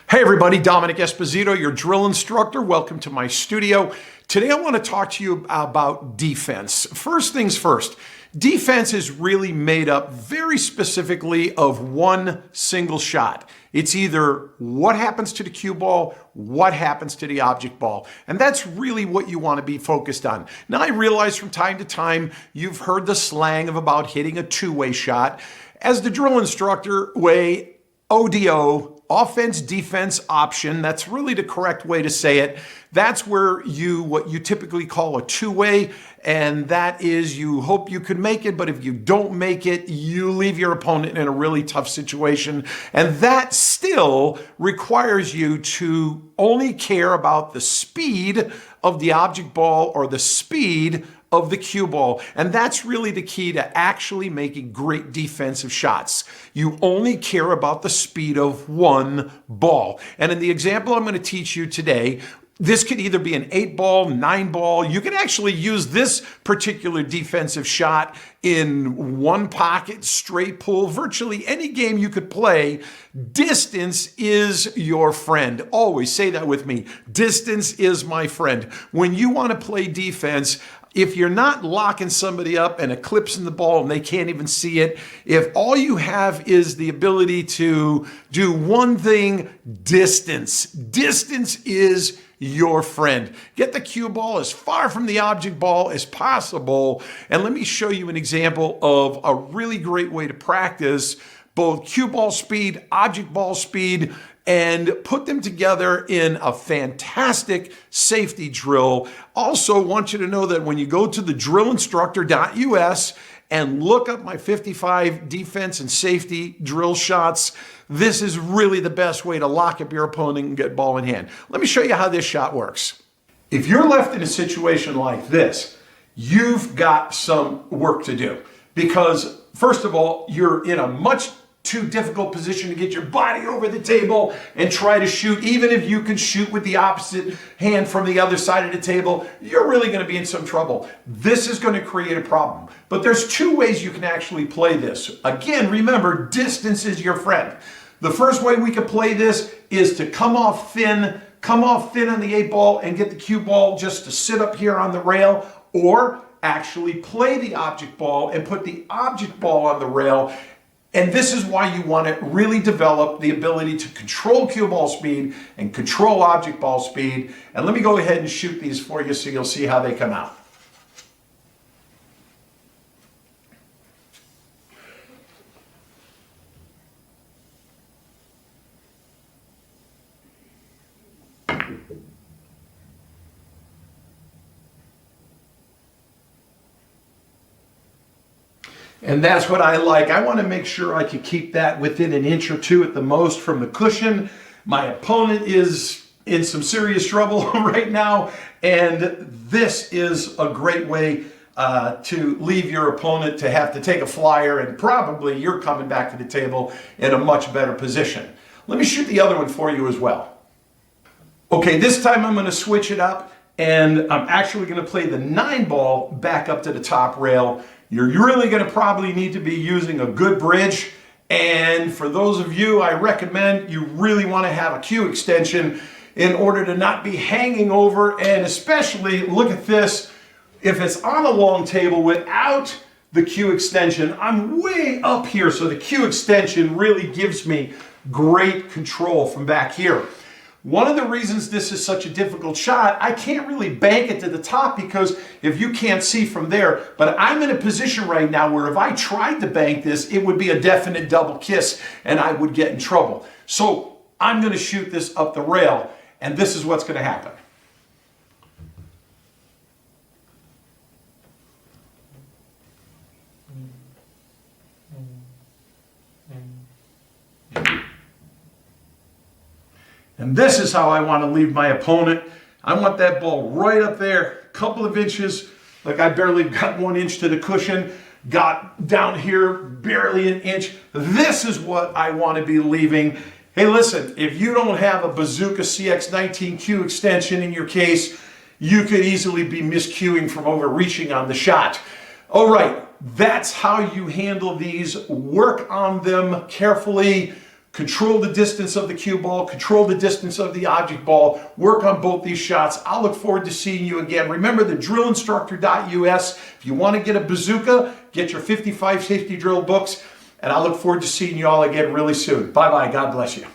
Hey everybody, Dominic Esposito, your drill instructor. Welcome to my studio. Today I want to talk to you about defense. First things first, defense is really made up very specifically of one single shot. It's either what happens to the cue ball, what happens to the object ball. And that's really what you want to be focused on. Now I realize from time to time you've heard the slang of about hitting a two-way shot. As the drill instructor way, ODO, offense, defense, option. That's really the correct way to say it. That's where what you typically call a two-way, and that is you hope you can make it, but if you don't make it, you leave your opponent in a really tough situation. And that still requires you to only care about the speed of the object ball or the speed of the cue ball. And that's really the key to actually making great defensive shots. You only care about the speed of one ball. And in the example I'm going to teach you today, this could either be an 8-ball, 9-ball. You can actually use this particular defensive shot in one pocket, straight pull, virtually any game you could play. Distance is your friend. Always say that with me. Distance is my friend. When you want to play defense, if you're not locking somebody up and eclipsing the ball and they can't even see it, if all you have is the ability to do one thing, distance. Distance is your friend. Get the cue ball as far from the object ball as possible. And let me show you an example of a really great way to practice both cue ball speed, object ball speed, and put them together in a fantastic safety drill. Also want you to know that when you go to the drillinstructor.us and look up my 55 defense and safety drill shots, this is really the best way to lock up your opponent and get ball in hand. Let me show you how this shot works. If you're left in a situation like this, you've got some work to do because, first of all, you're in a much too difficult position to get your body over the table and try to shoot. Even if you can shoot with the opposite hand from the other side of the table, you're really going to be in some trouble. This is going to create a problem. But there's two ways you can actually play this. Again, remember, distance is your friend. The first way we can play this is to come off thin on the 8-ball and get the cue ball just to sit up here on the rail, or actually play the object ball and put the object ball on the rail. And this is why you want to really develop the ability to control cue ball speed and control object ball speed. And let me go ahead and shoot these for you so you'll see how they come out. And that's what I like. I want to make sure I can keep that within an inch or two at the most from the cushion. My opponent is in some serious trouble right now, and this is a great way to leave your opponent to have to take a flyer, and probably you're coming back to the table in a much better position. Let me shoot the other one for you as well. Okay, this time I'm going to switch it up, and I'm actually going to play the 9-ball back up to the top rail. You're really going to probably need to be using a good bridge. And for those of you, I recommend you really want to have a cue extension in order to not be hanging over. And especially, look at this, if it's on a long table without the cue extension, I'm way up here. So the cue extension really gives me great control from back here. One of the reasons this is such a difficult shot, I can't really bank it to the top because if you can't see from there, but I'm in a position right now where if I tried to bank this, it would be a definite double kiss and I would get in trouble. So I'm going to shoot this up the rail, and this is what's going to happen. And this is how I want to leave my opponent. I want that ball right up there, a couple of inches, like I barely got 1 inch to the cushion, got down here barely an inch. This is what I want to be leaving. Hey, listen, if you don't have a Bazooka CX19 cue extension in your case, you could easily be miscuing from overreaching on the shot. All right, that's how you handle these. Work on them carefully. Control the distance of the cue ball, control the distance of the object ball, work on both these shots. I'll look forward to seeing you again. Remember the drillinstructor.us. If you want to get a bazooka, get your 55 safety drill books, and I look forward to seeing you all again really soon. Bye-bye. God bless you.